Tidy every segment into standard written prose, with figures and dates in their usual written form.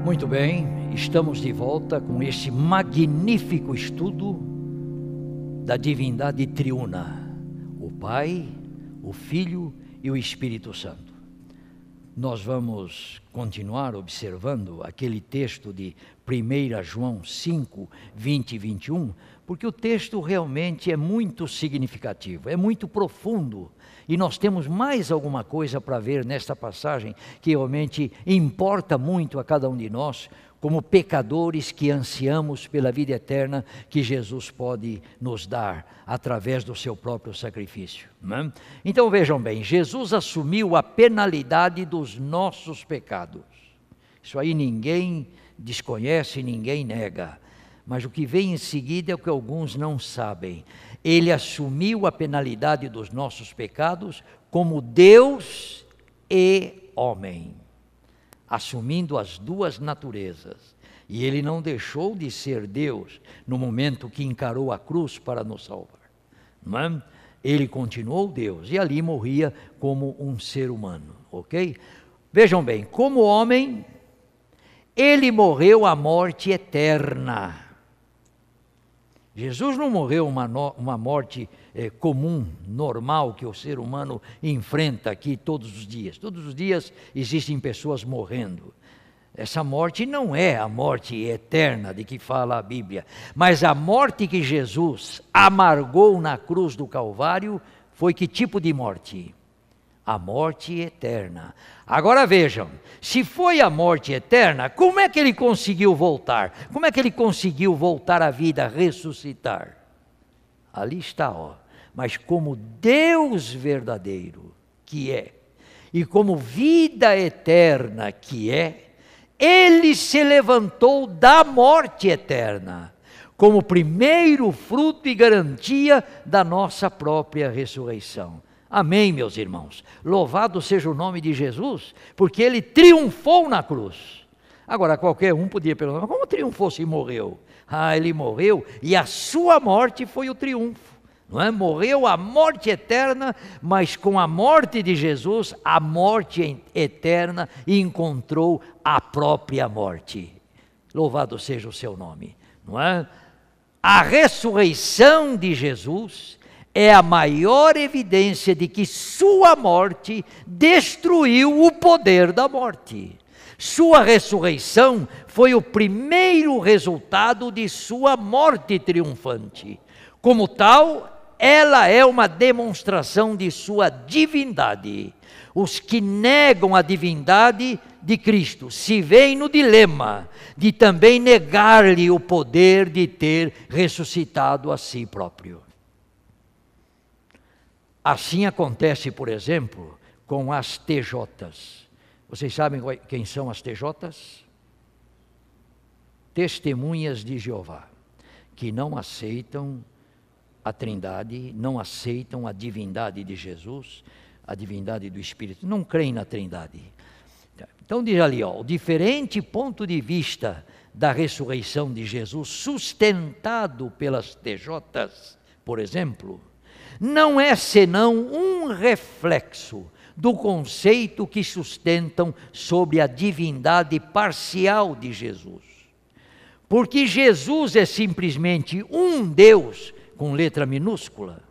Muito bem, estamos de volta com este magnífico estudo da divindade triuna, o Pai, o Filho e o Espírito Santo. Nós vamos continuar observando aquele texto de 1 João 5, 20 e 21, porque o texto realmente é muito significativo, é muito profundo. E nós temos mais alguma coisa para ver nesta passagem que realmente importa muito a cada um de nós, como pecadores que ansiamos pela vida eterna que Jesus pode nos dar através do seu próprio sacrifício, né? Então vejam bem, Jesus assumiu a penalidade dos nossos pecados. Isso aí ninguém desconhece, ninguém nega. Mas o que vem em seguida é o que alguns não sabem. Ele assumiu a penalidade dos nossos pecados como Deus e homem, assumindo as duas naturezas. E ele não deixou de ser Deus no momento que encarou a cruz para nos salvar, não é? Ele continuou Deus e ali morria como um ser humano, ok? Vejam bem, como homem, ele morreu a morte eterna. Jesus não morreu uma morte comum, normal, que o ser humano enfrenta aqui todos os dias. Todos os dias existem pessoas morrendo. Essa morte não é a morte eterna de que fala a Bíblia, mas a morte que Jesus amargou na cruz do Calvário foi que tipo de morte? A morte eterna. Agora vejam, se foi a morte eterna, como é que ele conseguiu voltar? Como é que ele conseguiu voltar à vida, ressuscitar? Ali está, ó. Mas como Deus verdadeiro que é, e como vida eterna que é, ele se levantou da morte eterna, como primeiro fruto e garantia da nossa própria ressurreição. Amém, meus irmãos. Louvado seja o nome de Jesus, porque ele triunfou na cruz. Agora, qualquer um podia perguntar, mas como triunfou se morreu? Ah, ele morreu e a sua morte foi o triunfo, não é? Morreu a morte eterna, mas com a morte de Jesus, a morte eterna encontrou a própria morte. Louvado seja o seu nome, não é? A ressurreição de Jesus é a maior evidência de que sua morte destruiu o poder da morte. Sua ressurreição foi o primeiro resultado de sua morte triunfante. Como tal, ela é uma demonstração de sua divindade. Os que negam a divindade de Cristo se veem no dilema de também negar-lhe o poder de ter ressuscitado a si próprio. Assim acontece, por exemplo, com as TJs. Vocês sabem quem são as TJs? Testemunhas de Jeová, que não aceitam a Trindade, não aceitam a divindade de Jesus, a divindade do Espírito, não creem na Trindade. Então diz ali, ó, o diferente ponto de vista da ressurreição de Jesus, sustentado pelas TJs, por exemplo, não é senão um reflexo do conceito que sustentam sobre a divindade parcial de Jesus. Porque Jesus é simplesmente um Deus, com letra minúscula,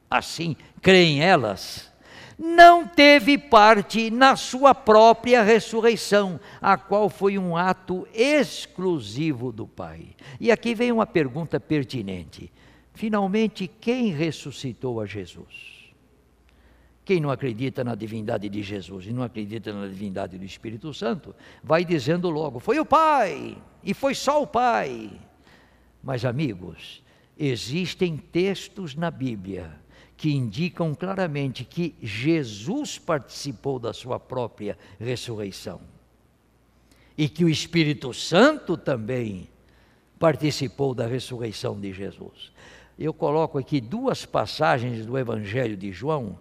assim creem elas, não teve parte na sua própria ressurreição, a qual foi um ato exclusivo do Pai. E aqui vem uma pergunta pertinente. Finalmente, quem ressuscitou a Jesus? Quem não acredita na divindade de Jesus e não acredita na divindade do Espírito Santo, vai dizendo logo, foi o Pai, e foi só o Pai. Mas amigos, existem textos na Bíblia que indicam claramente que Jesus participou da sua própria ressurreição. E que o Espírito Santo também participou da ressurreição de Jesus. Eu coloco aqui duas passagens do Evangelho de João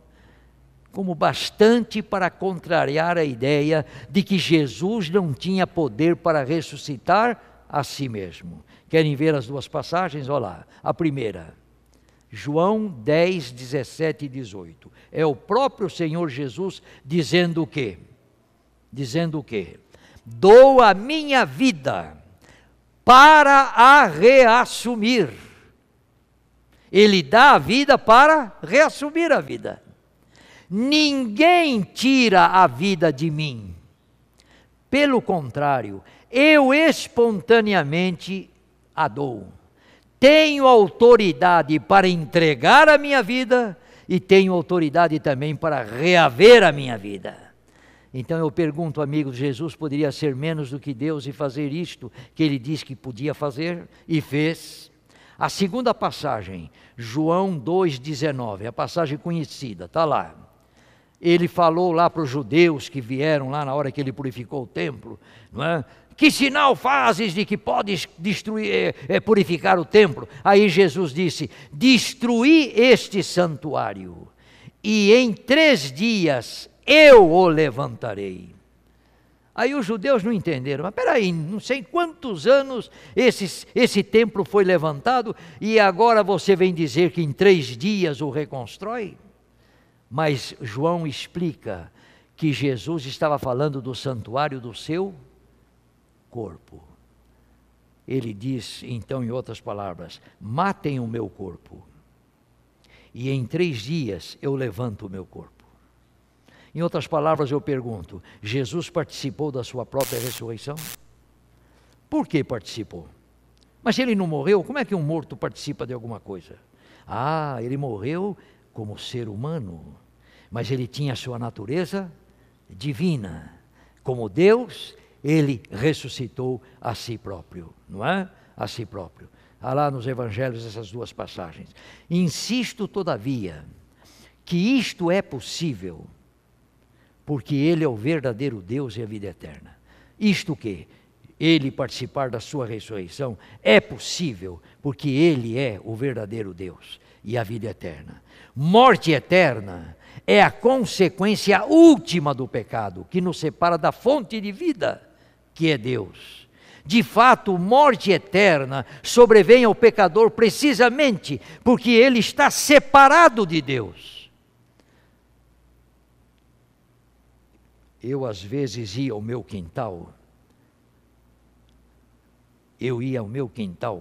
como bastante para contrariar a ideia de que Jesus não tinha poder para ressuscitar a si mesmo. Querem ver as duas passagens? Olha lá. A primeira, João 10, 17 e 18. É o próprio Senhor Jesus dizendo o quê? Dizendo o quê? Dou a minha vida para a reassumir. Ele dá a vida para reassumir a vida. Ninguém tira a vida de mim. Pelo contrário, eu espontaneamente a dou. Tenho autoridade para entregar a minha vida e tenho autoridade também para reaver a minha vida. Então eu pergunto, amigos, Jesus poderia ser menos do que Deus e fazer isto que ele disse que podia fazer e fez? A segunda passagem, João 2,19, a passagem conhecida, está lá. Ele falou lá para os judeus que vieram lá na hora que ele purificou o templo, não é? Que sinal fazes de que podes purificar o templo? Aí Jesus disse, destruí este santuário e em 3 dias eu o levantarei. Aí os judeus não entenderam, mas peraí, não sei quantos anos esse templo foi levantado e agora você vem dizer que em 3 dias o reconstrói? Mas João explica que Jesus estava falando do santuário do seu corpo. Ele diz, então, em outras palavras, matem o meu corpo, e em 3 dias eu levanto o meu corpo. Em outras palavras, eu pergunto, Jesus participou da sua própria ressurreição? Por que participou? Mas se ele não morreu, como é que um morto participa de alguma coisa? Ah, ele morreu como ser humano, mas ele tinha a sua natureza divina. Como Deus, ele ressuscitou a si próprio, não é? A si próprio. Há lá nos evangelhos essas duas passagens. Insisto, todavia, que isto é possível, porque ele é o verdadeiro Deus e a vida eterna. Isto que ele participar da sua ressurreição é possível, porque ele é o verdadeiro Deus e a vida eterna. Morte eterna é a consequência última do pecado, que nos separa da fonte de vida, que é Deus. De fato, morte eterna sobrevém ao pecador precisamente porque ele está separado de Deus. Eu às vezes ia ao meu quintal,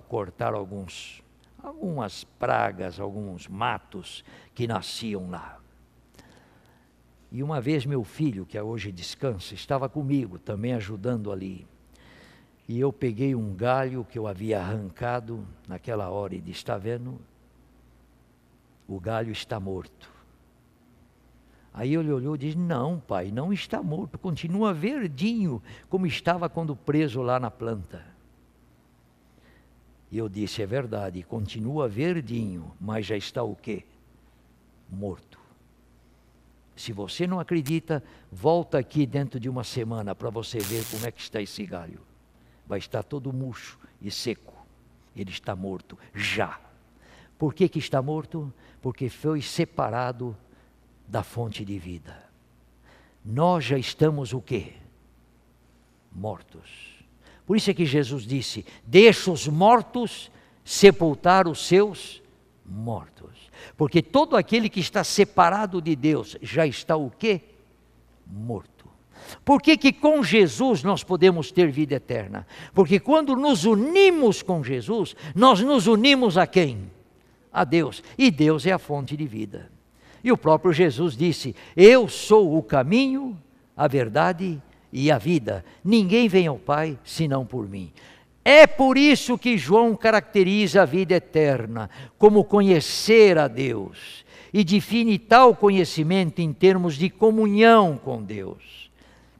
cortar algumas pragas, alguns matos que nasciam lá. E uma vez meu filho, que hoje descansa, estava comigo, também ajudando ali. E eu peguei um galho que eu havia arrancado naquela hora e disse, está vendo? O galho está morto. Aí ele olhou e disse, não pai, não está morto, continua verdinho, como estava quando preso lá na planta. E eu disse, é verdade, continua verdinho, mas já está o quê? Morto. Se você não acredita, volta aqui dentro de uma semana para você ver como é que está esse galho. Vai estar todo murcho e seco. Ele está morto, já. Por que está morto? Porque foi separado da fonte de vida. Nós já estamos o quê? Mortos. Por isso é que Jesus disse, deixa os mortos sepultar os seus mortos. Porque todo aquele que está separado de Deus já está o quê? Morto. Por que que com Jesus nós podemos ter vida eterna? Porque quando nos unimos com Jesus, nós nos unimos a quem? A Deus. E Deus é a fonte de vida. E o próprio Jesus disse, eu sou o caminho, a verdade e a vida. Ninguém vem ao Pai senão por mim. É por isso que João caracteriza a vida eterna como conhecer a Deus e define tal conhecimento em termos de comunhão com Deus.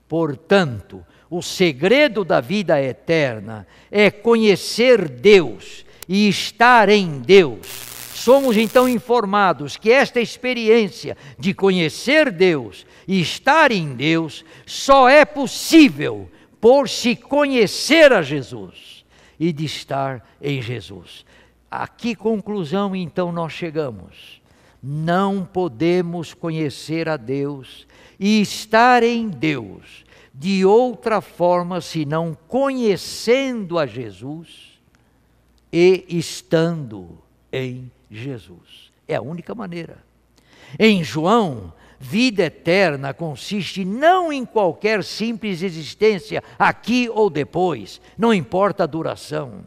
Portanto, o segredo da vida eterna é conhecer Deus e estar em Deus. Somos então informados que esta experiência de conhecer Deus e estar em Deus só é possível por se conhecer a Jesus. e de estar em Jesus. A que conclusão então nós chegamos? Não podemos conhecer a Deus e estar em Deus de outra forma senão conhecendo a Jesus e estando em Jesus. É a única maneira. Em João, vida eterna consiste não em qualquer simples existência aqui ou depois, não importa a duração.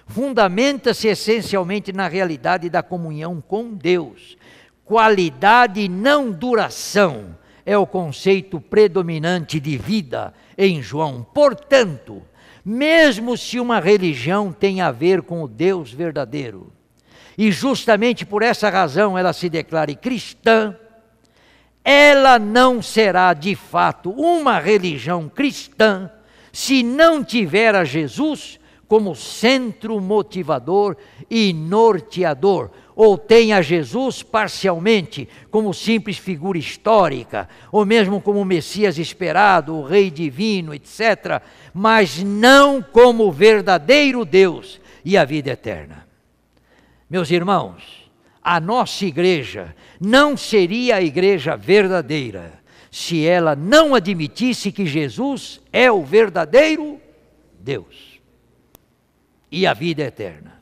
Fundamenta-se essencialmente na realidade da comunhão com Deus. Qualidade e não duração é o conceito predominante de vida em João. Portanto, mesmo se uma religião tem a ver com o Deus verdadeiro, e justamente por essa razão ela se declare cristã, ela não será de fato uma religião cristã se não tiver a Jesus como centro motivador e norteador, ou tenha Jesus parcialmente como simples figura histórica, ou mesmo como o Messias esperado, o Rei divino, etc., mas não como o verdadeiro Deus e a vida eterna. Meus irmãos, a nossa igreja não seria a igreja verdadeira se ela não admitisse que Jesus é o verdadeiro Deus e a vida eterna.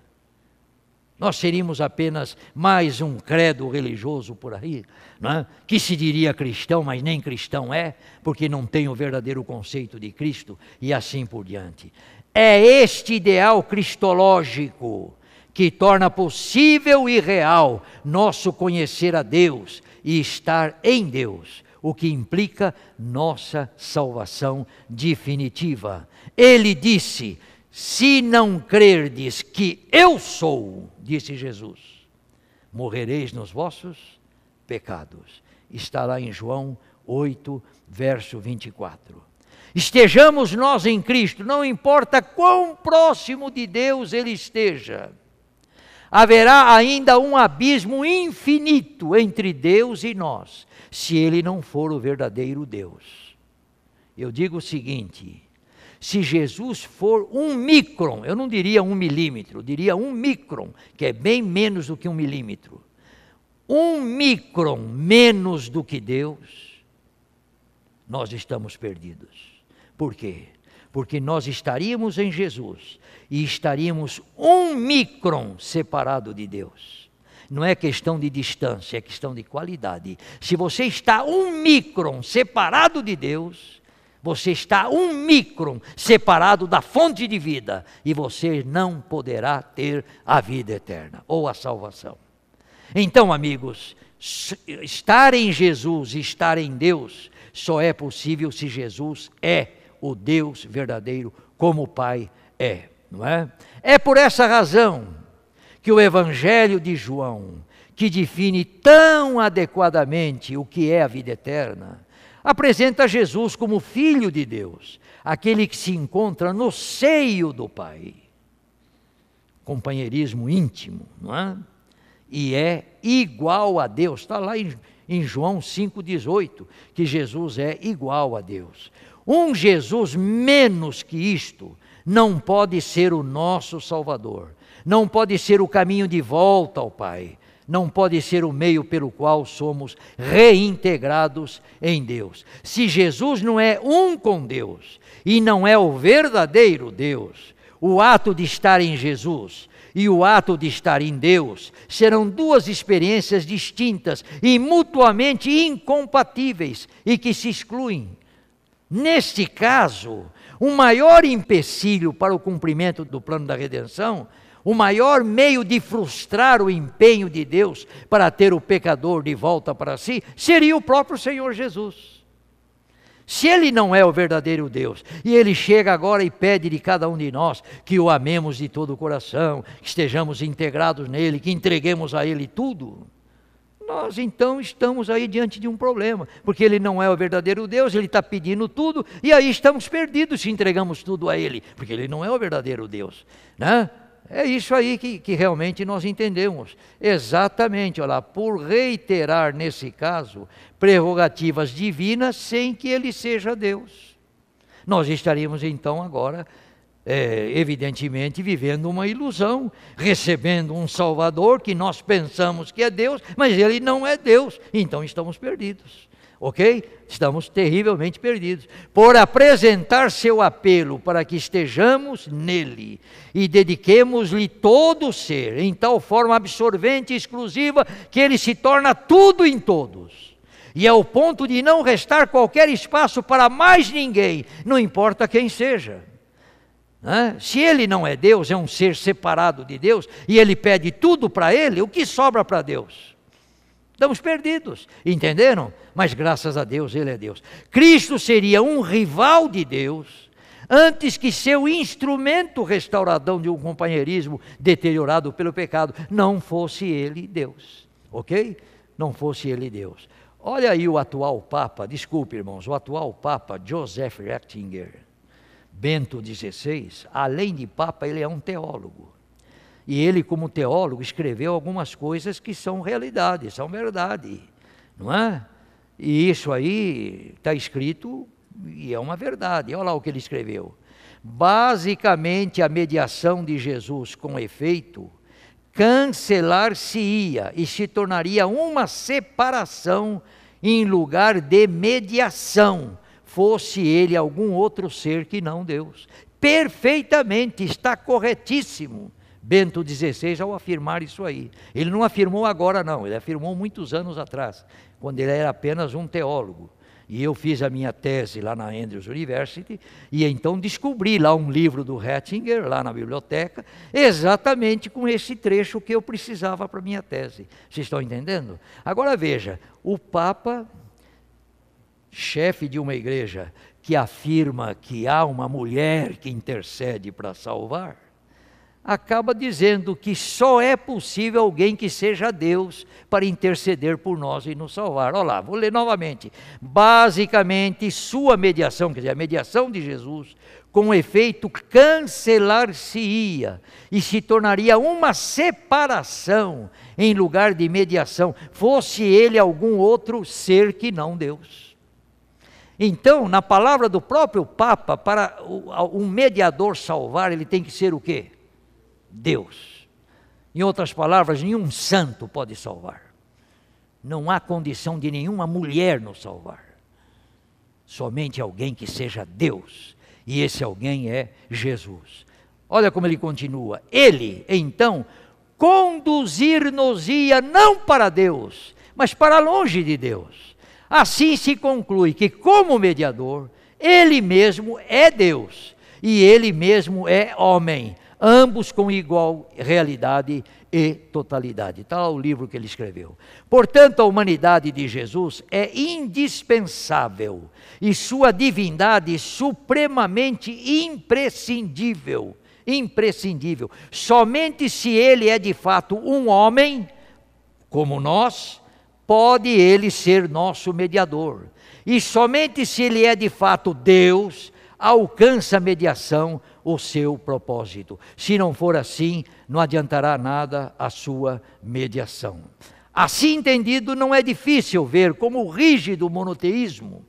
Nós seríamos apenas mais um credo religioso por aí, não é? Que se diria cristão, mas nem cristão é, porque não tem o verdadeiro conceito de Cristo, e assim por diante. É este ideal cristológico que torna possível e real nosso conhecer a Deus e estar em Deus, o que implica nossa salvação definitiva. Ele disse: se não crerdes que eu sou, disse Jesus, morrereis nos vossos pecados. Está lá em João 8, verso 24. Estejamos nós em Cristo, não importa quão próximo de Deus ele esteja, haverá ainda um abismo infinito entre Deus e nós, se ele não for o verdadeiro Deus. Eu digo o seguinte: se Jesus for 1 micron, eu não diria 1 milímetro, eu diria 1 micron, que é bem menos do que 1 milímetro. 1 micron menos do que Deus, nós estamos perdidos. Por quê? Porque nós estaríamos em Jesus e estaríamos 1 micron separado de Deus. Não é questão de distância, é questão de qualidade. Se você está 1 micron separado de Deus, você está 1 micron separado da fonte de vida e você não poderá ter a vida eterna ou a salvação. Então, amigos, estar em Jesus e estar em Deus só é possível se Jesus é o Deus verdadeiro, como o Pai é, não é? É por essa razão que o Evangelho de João, que define tão adequadamente o que é a vida eterna, apresenta Jesus como Filho de Deus, aquele que se encontra no seio do Pai. Companheirismo íntimo, não é? E é igual a Deus. Está lá em João 5,18, que Jesus é igual a Deus. Um Jesus menos que isto não pode ser o nosso Salvador, não pode ser o caminho de volta ao Pai, não pode ser o meio pelo qual somos reintegrados em Deus. Se Jesus não é um com Deus e não é o verdadeiro Deus, o ato de estar em Jesus e o ato de estar em Deus serão duas experiências distintas e mutuamente incompatíveis e que se excluem. Neste caso, o maior empecilho para o cumprimento do plano da redenção, o maior meio de frustrar o empenho de Deus para ter o pecador de volta para si, seria o próprio Senhor Jesus. Se Ele não é o verdadeiro Deus, e Ele chega agora e pede de cada um de nós que o amemos de todo o coração, que estejamos integrados nele, que entreguemos a Ele tudo, nós então estamos aí diante de um problema, porque Ele não é o verdadeiro Deus, Ele está pedindo tudo, e aí estamos perdidos se entregamos tudo a Ele, porque Ele não é o verdadeiro Deus, né? É isso aí que realmente nós entendemos. Exatamente, olha lá, por reiterar nesse caso prerrogativas divinas sem que Ele seja Deus. Nós estaríamos então agora evidentemente vivendo uma ilusão, recebendo um Salvador que nós pensamos que é Deus, mas Ele não é Deus, então estamos perdidos. Ok? Estamos terrivelmente perdidos. Por apresentar seu apelo para que estejamos nele e dediquemos-lhe todo o ser, em tal forma absorvente e exclusiva, que ele se torna tudo em todos. E ao ponto de não restar qualquer espaço para mais ninguém, não importa quem seja. Se ele não é Deus, é um ser separado de Deus, e ele pede tudo para ele, o que sobra para Deus? Estamos perdidos, entenderam? Mas graças a Deus, Ele é Deus. Cristo seria um rival de Deus, antes que seu instrumento restauradão de um companheirismo deteriorado pelo pecado, não fosse Ele Deus, ok? Não fosse Ele Deus. Olha aí o atual Papa, desculpe irmãos, o atual Papa Joseph Ratzinger, Bento XVI, além de Papa, ele é um teólogo. E ele, como teólogo, escreveu algumas coisas que são realidade, são verdade, não é? E isso aí está escrito e é uma verdade. Olha lá o que ele escreveu. Basicamente, a mediação de Jesus, com efeito, cancelar-se-ia e se tornaria uma separação em lugar de mediação, fosse ele algum outro ser que não Deus. Perfeitamente, está corretíssimo Bento XVI ao afirmar isso aí. Ele não afirmou agora não, ele afirmou muitos anos atrás, quando ele era apenas um teólogo. E eu fiz a minha tese lá na Andrews University, e então descobri lá um livro do Ratzinger, lá na biblioteca, exatamente com esse trecho que eu precisava para a minha tese. Vocês estão entendendo? Agora veja, o Papa, chefe de uma igreja que afirma que há uma mulher que intercede para salvar, acaba dizendo que só é possível alguém que seja Deus para interceder por nós e nos salvar. Olha lá, vou ler novamente. Basicamente, sua mediação, quer dizer, a mediação de Jesus, com efeito cancelar-se-ia e se tornaria uma separação em lugar de mediação, fosse ele algum outro ser que não Deus. Então, na palavra do próprio Papa, para um mediador salvar, ele tem que ser o quê? Deus. Em outras palavras, nenhum santo pode salvar. Não há condição de nenhuma mulher nos salvar. Somente alguém que seja Deus. E esse alguém é Jesus. Olha como ele continua. Ele, então, conduzir-nos-ia não para Deus, mas para longe de Deus. Assim se conclui que, como mediador, ele mesmo é Deus e ele mesmo é homem, ambos com igual realidade e totalidade. Está lá o livro que ele escreveu. Portanto, a humanidade de Jesus é indispensável e sua divindade supremamente imprescindível. Imprescindível. Somente se ele é de fato um homem, como nós, pode ele ser nosso mediador. E somente se ele é de fato Deus, alcança a mediação o seu propósito. Se não for assim, não adiantará nada a sua mediação. Assim entendido, não é difícil ver como o rígido monoteísmo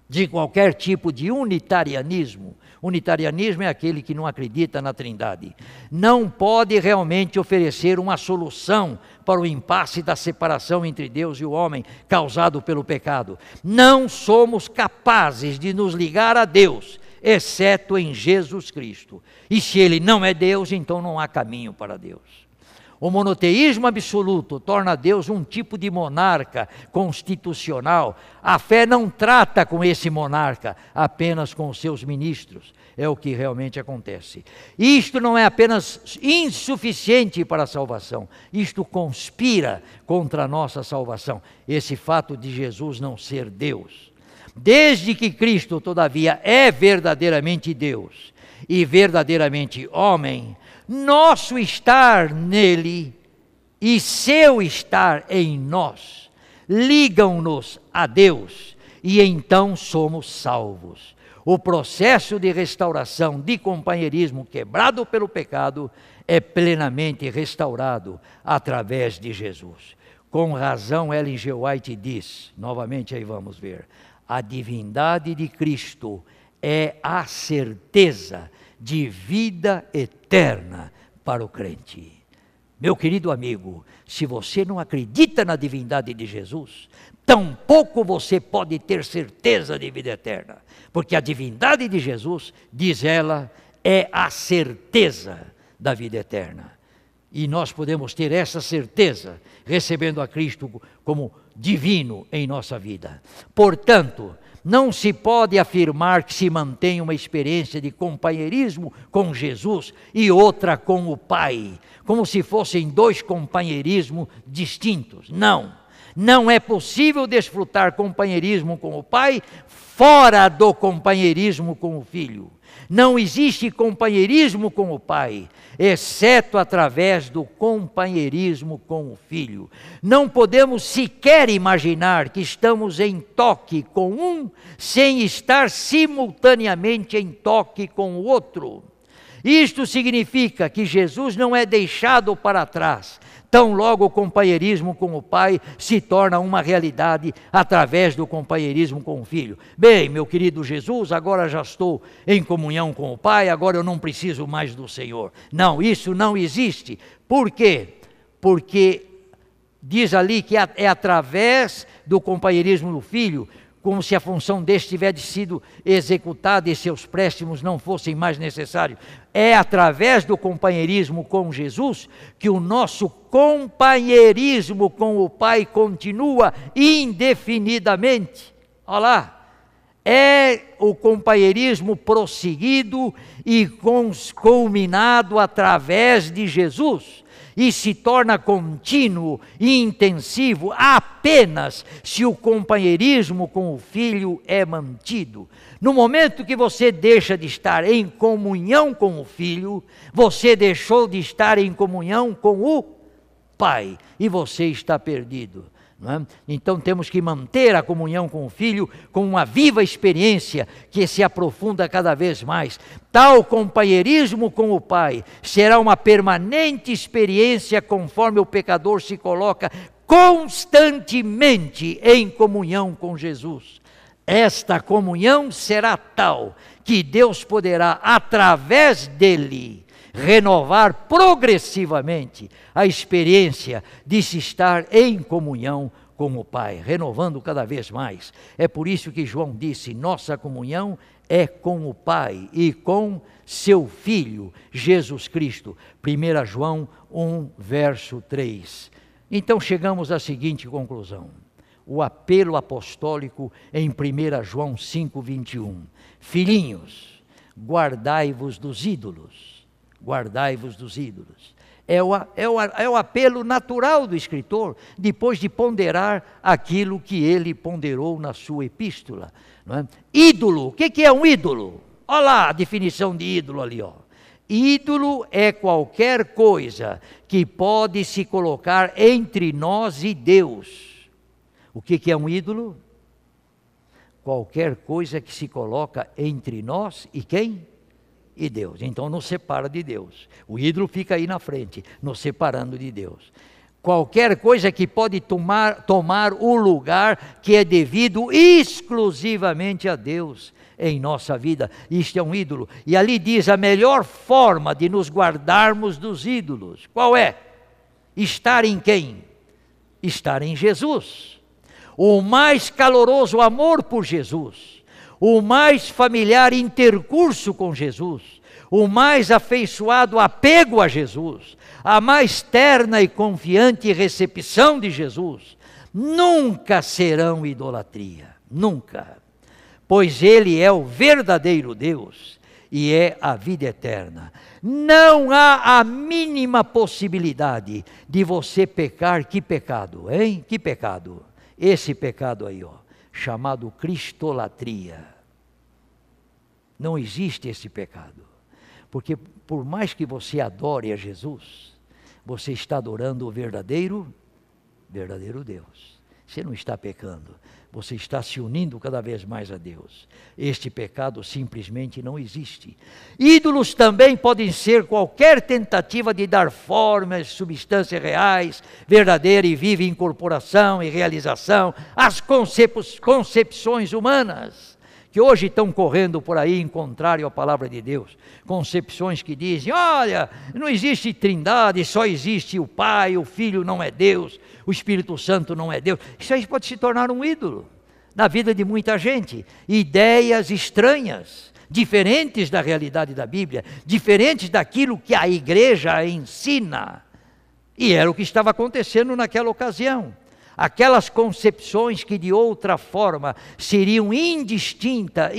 de qualquer tipo de unitarianismo, unitarianismo é aquele que não acredita na Trindade, não pode realmente oferecer uma solução para o impasse da separação entre Deus e o homem causado pelo pecado. Não somos capazes de nos ligar a Deus, exceto em Jesus Cristo. E se Ele não é Deus, então não há caminho para Deus. O monoteísmo absoluto torna Deus um tipo de monarca constitucional. A fé não trata com esse monarca, apenas com os seus ministros. É o que realmente acontece. Isto não é apenas insuficiente para a salvação, isto conspira contra a nossa salvação. Esse fato de Jesus não ser Deus. Desde que Cristo, todavia, é verdadeiramente Deus e verdadeiramente homem, nosso estar nele e seu estar em nós ligam-nos a Deus e então somos salvos. O processo de restauração de companheirismo quebrado pelo pecado é plenamente restaurado através de Jesus. Com razão, Ellen G. White diz, novamente aí vamos ver, a divindade de Cristo é a certeza de vida eterna para o crente. Meu querido amigo, se você não acredita na divindade de Jesus, tampouco você pode ter certeza de vida eterna, porque a divindade de Jesus, diz ela, é a certeza da vida eterna. E nós podemos ter essa certeza recebendo a Cristo como divino em nossa vida. Portanto, não se pode afirmar que se mantém uma experiência de companheirismo com Jesus e outra com o Pai, como se fossem dois companheirismos distintos. Não, não é possível desfrutar companheirismo com o Pai fora do companheirismo com o Filho. Não existe companheirismo com o Pai, exceto através do companheirismo com o Filho. Não podemos sequer imaginar que estamos em toque com um, sem estar simultaneamente em toque com o outro. Isto significa que Jesus não é deixado para trás, tão logo o companheirismo com o Pai se torna uma realidade através do companheirismo com o Filho. Bem, meu querido Jesus, agora já estou em comunhão com o Pai, agora eu não preciso mais do Senhor. Não, isso não existe. Por quê? Porque diz ali que é através do companheirismo do Filho, como se a função deste tivesse sido executada e seus préstimos não fossem mais necessários. É através do companheirismo com Jesus que o nosso companheirismo com o Pai continua indefinidamente. Olha lá, é o companheirismo prosseguido e culminado através de Jesus. E se torna contínuo e intensivo apenas se o companheirismo com o Filho é mantido. No momento que você deixa de estar em comunhão com o Filho, você deixou de estar em comunhão com o Pai, e você está perdido. Não é? Então temos que manter a comunhão com o Filho com uma viva experiência que se aprofunda cada vez mais. Tal companheirismo com o Pai será uma permanente experiência conforme o pecador se coloca constantemente em comunhão com Jesus. Esta comunhão será tal que Deus poderá, através dele, renovar progressivamente a experiência de se estar em comunhão com o Pai, renovando cada vez mais. É por isso que João disse, nossa comunhão é com o Pai e com seu Filho, Jesus Cristo. 1 João 1, verso 3. Então chegamos à seguinte conclusão. O apelo apostólico em 1 João 5, 21. Filhinhos, guardai-vos dos ídolos. Guardai-vos dos ídolos. É o apelo natural do escritor, depois de ponderar aquilo que ele ponderou na sua epístola. Não é? Ídolo, o que é um ídolo? Olha lá a definição de ídolo ali. Ó. Ídolo é qualquer coisa que pode se colocar entre nós e Deus. O que é um ídolo? Qualquer coisa que se coloca entre nós e quem? E Deus. Então nos separa de Deus. O ídolo fica aí na frente, nos separando de Deus. Qualquer coisa que pode tomar o lugar que é devido exclusivamente a Deus em nossa vida. Isto é um ídolo. E ali diz a melhor forma de nos guardarmos dos ídolos. Qual é? Estar em quem? Estar em Jesus. O mais caloroso amor por Jesus. O mais familiar intercurso com Jesus, o mais afeiçoado apego a Jesus, a mais terna e confiante recepção de Jesus, nunca serão idolatria, nunca, pois Ele é o verdadeiro Deus e é a vida eterna. Não há a mínima possibilidade de você pecar. Que pecado, hein? Que pecado? Esse pecado aí, ó. Chamado cristolatria. Não existe esse pecado, porque por mais que você adore a Jesus, você está adorando o verdadeiro Deus. Você não está pecando, você está se unindo cada vez mais a Deus. Este pecado simplesmente não existe. Ídolos também podem ser qualquer tentativa de dar formas, substâncias reais, verdadeira e viva incorporação e realização às concepções humanas, que hoje estão correndo por aí em contrário à palavra de Deus. Concepções que dizem, olha, não existe trindade, só existe o Pai, o Filho não é Deus, o Espírito Santo não é Deus. Isso aí pode se tornar um ídolo na vida de muita gente. Ideias estranhas, diferentes da realidade da Bíblia, diferentes daquilo que a igreja ensina. E era o que estava acontecendo naquela ocasião. Aquelas concepções que de outra forma seriam indistintas,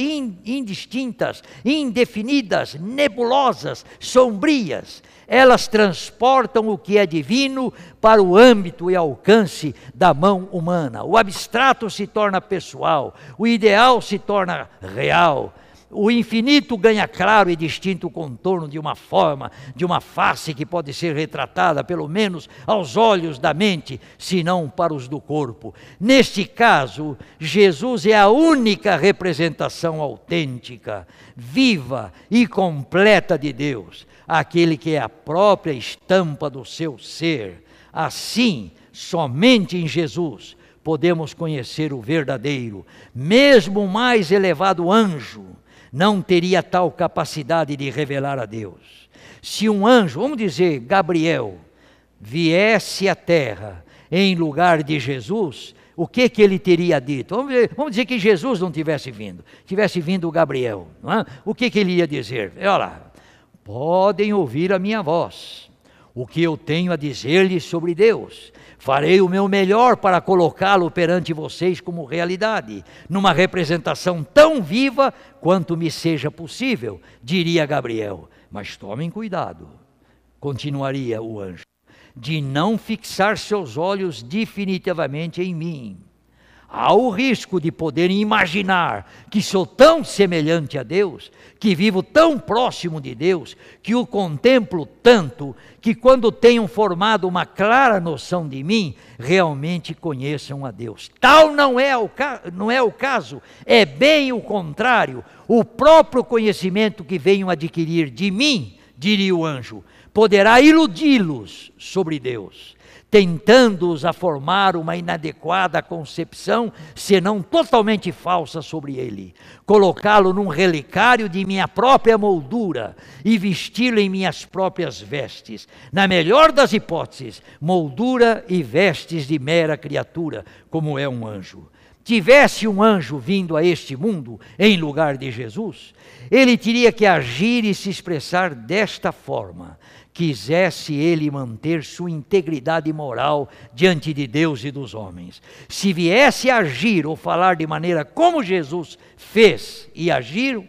indefinidas, nebulosas, sombrias, elas transportam o que é divino para o âmbito e alcance da mão humana. O abstrato se torna pessoal, o ideal se torna real. O infinito ganha claro e distinto contorno de uma forma, de uma face que pode ser retratada, pelo menos aos olhos da mente, se não para os do corpo. Neste caso, Jesus é a única representação autêntica, viva e completa de Deus, aquele que é a própria estampa do seu ser. Assim, somente em Jesus podemos conhecer o verdadeiro, mesmo o mais elevado anjo não teria tal capacidade de revelar a Deus. Se um anjo, vamos dizer Gabriel, viesse à terra em lugar de Jesus, o que ele teria dito? Vamos dizer que Jesus não tivesse vindo o Gabriel, não é? O que ele ia dizer? Olha lá, podem ouvir a minha voz, o que eu tenho a dizer-lhes sobre Deus. Farei o meu melhor para colocá-lo perante vocês como realidade, numa representação tão viva quanto me seja possível, diria Gabriel. Mas tomem cuidado, continuaria o anjo, de não fixar seus olhos definitivamente em mim. Há o risco de poderem imaginar que sou tão semelhante a Deus, que vivo tão próximo de Deus, que o contemplo tanto, que quando tenham formado uma clara noção de mim, realmente conheçam a Deus. Tal não é o caso, é bem o contrário. O próprio conhecimento que venham adquirir de mim, diria o anjo, poderá iludi-los sobre Deus, tentando-os a formar uma inadequada concepção, senão totalmente falsa sobre ele, colocá-lo num relicário de minha própria moldura e vesti-lo em minhas próprias vestes, na melhor das hipóteses, moldura e vestes de mera criatura, como é um anjo. Tivesse um anjo vindo a este mundo em lugar de Jesus, ele teria que agir e se expressar desta forma, quisesse ele manter sua integridade moral diante de Deus e dos homens. Se viesse a agir ou falar de maneira como Jesus fez e agiu,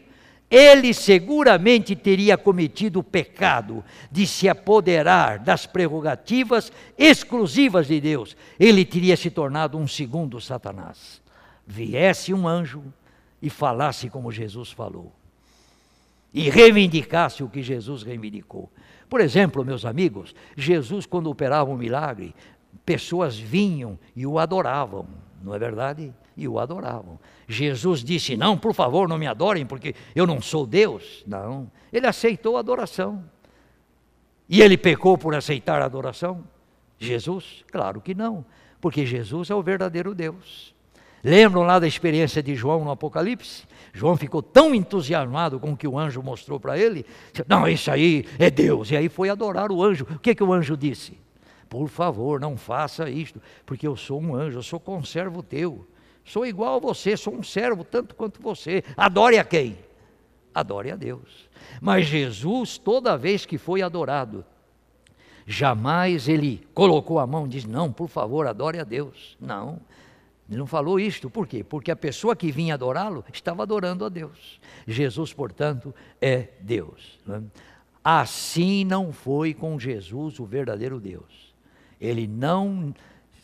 ele seguramente teria cometido o pecado de se apoderar das prerrogativas exclusivas de Deus. Ele teria se tornado um segundo Satanás. Viesse um anjo e falasse como Jesus falou, e reivindicasse o que Jesus reivindicou. Por exemplo, meus amigos, Jesus, quando operava um milagre, pessoas vinham e o adoravam, não é verdade? E o adoravam. Jesus disse, não, por favor, não me adorem, porque eu não sou Deus. Não, ele aceitou a adoração. E ele pecou por aceitar a adoração? Jesus? Claro que não, porque Jesus é o verdadeiro Deus. Lembram lá da experiência de João no Apocalipse? João ficou tão entusiasmado com o que o anjo mostrou para ele. Não, isso aí é Deus. E aí foi adorar o anjo. O que o anjo disse? Por favor, não faça isto, porque eu sou um anjo, eu sou conservo teu. Sou igual a você, sou um servo tanto quanto você. Adore a quem? Adore a Deus. Mas Jesus, toda vez que foi adorado, jamais ele colocou a mão e disse, não, por favor, adore a Deus. Não. Ele não falou isto, por quê? Porque a pessoa que vinha adorá-lo estava adorando a Deus. Jesus, portanto, é Deus. Não é? Assim não foi com Jesus o verdadeiro Deus. Ele não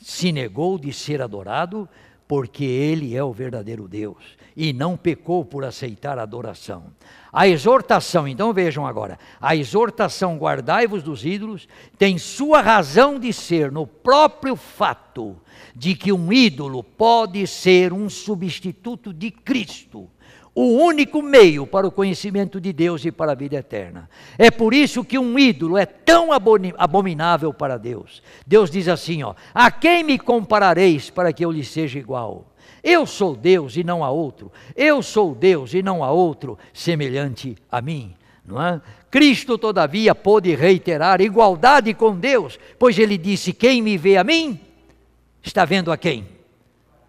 se negou de ser adorado, porque ele é o verdadeiro Deus, e não pecou por aceitar a adoração. A exortação, então vejam agora, a exortação guardai-vos dos ídolos, tem sua razão de ser no próprio fato de que um ídolo pode ser um substituto de Cristo, o único meio para o conhecimento de Deus e para a vida eterna. É por isso que um ídolo é tão abominável para Deus. Deus diz assim, ó, a quem me comparareis para que eu lhe seja igual? Eu sou Deus e não há outro. Eu sou Deus e não há outro semelhante a mim. Não é? Cristo, todavia, pôde reiterar igualdade com Deus, pois ele disse: quem me vê a mim, está vendo a quem?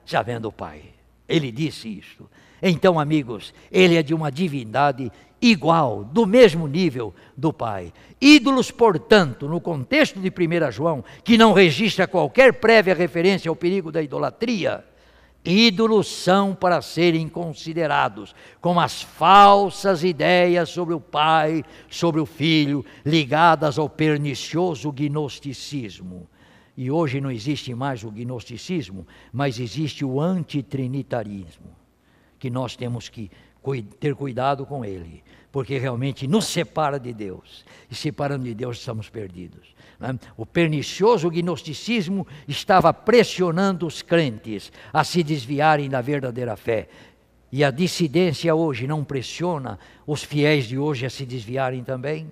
Está vendo o Pai. Ele disse isto. Então, amigos, ele é de uma divindade igual, do mesmo nível do Pai. Ídolos, portanto, no contexto de 1 João, que não registra qualquer prévia referência ao perigo da idolatria, ídolos são para serem considerados como as falsas ideias sobre o Pai, sobre o Filho, ligadas ao pernicioso gnosticismo. E hoje não existe mais o gnosticismo, mas existe o antitrinitarismo, que nós temos que ter cuidado com ele, porque realmente nos separa de Deus, e separando de Deus estamos perdidos. O pernicioso gnosticismo estava pressionando os crentes a se desviarem da verdadeira fé, e a dissidência hoje não pressiona os fiéis de hoje a se desviarem também?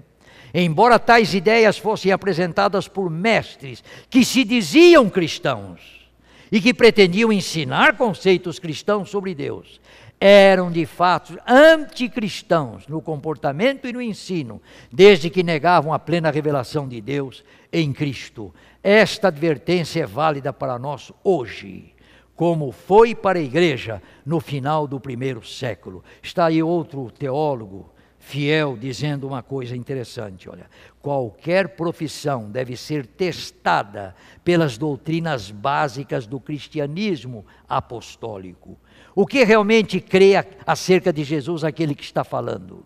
Embora tais ideias fossem apresentadas por mestres que se diziam cristãos e que pretendiam ensinar conceitos cristãos sobre Deus, eram de fato anticristãos no comportamento e no ensino, desde que negavam a plena revelação de Deus em Cristo. Esta advertência é válida para nós hoje, como foi para a igreja no final do primeiro século. Está aí outro teólogo fiel dizendo uma coisa interessante: olha, qualquer profissão deve ser testada pelas doutrinas básicas do cristianismo apostólico. O que realmente crê acerca de Jesus aquele que está falando?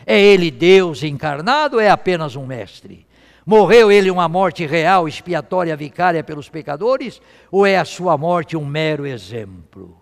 É ele Deus encarnado ou é apenas um mestre? Morreu ele uma morte real, expiatória, vicária pelos pecadores, ou é a sua morte um mero exemplo?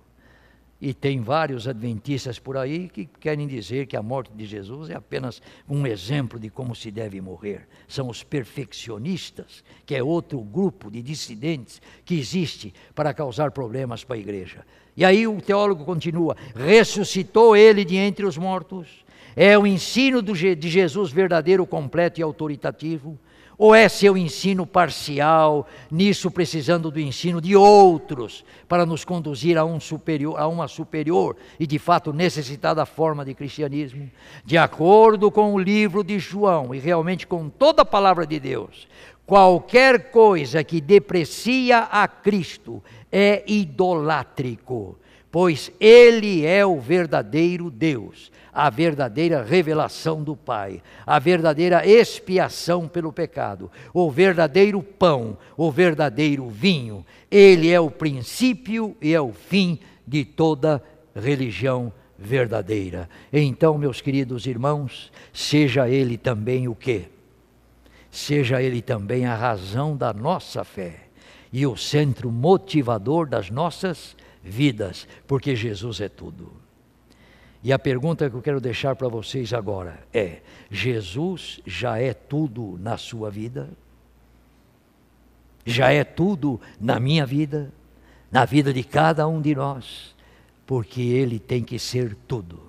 E tem vários adventistas por aí que querem dizer que a morte de Jesus é apenas um exemplo de como se deve morrer. São os perfeccionistas, que é outro grupo de dissidentes que existe para causar problemas para a igreja. E aí o teólogo continua: ressuscitou ele de entre os mortos? É o ensino de Jesus verdadeiro, completo e autoritativo? Ou é seu ensino parcial, nisso precisando do ensino de outros, para nos conduzir a uma superior e de fato necessitada forma de cristianismo? De acordo com o livro de João, e realmente com toda a palavra de Deus, qualquer coisa que deprecia a Cristo é idolátrico, pois ele é o verdadeiro Deus, a verdadeira revelação do Pai, a verdadeira expiação pelo pecado, o verdadeiro pão, o verdadeiro vinho. Ele é o princípio e é o fim de toda religião verdadeira. Então, meus queridos irmãos, seja ele também o quê? Seja ele também a razão da nossa fé e o centro motivador das nossas vidas, porque Jesus é tudo. E a pergunta que eu quero deixar para vocês agora é: Jesus já é tudo na sua vida? Já é tudo na minha vida? Na vida de cada um de nós? Porque Ele tem que ser tudo.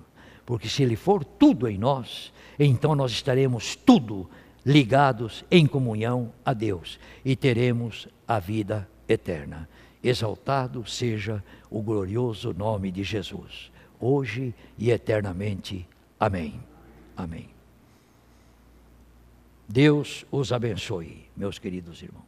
Porque se Ele for tudo em nós, então nós estaremos tudo ligados em comunhão a Deus e teremos a vida eterna. Exaltado seja o glorioso nome de Jesus, hoje e eternamente. Amém. Amém. Deus os abençoe, meus queridos irmãos.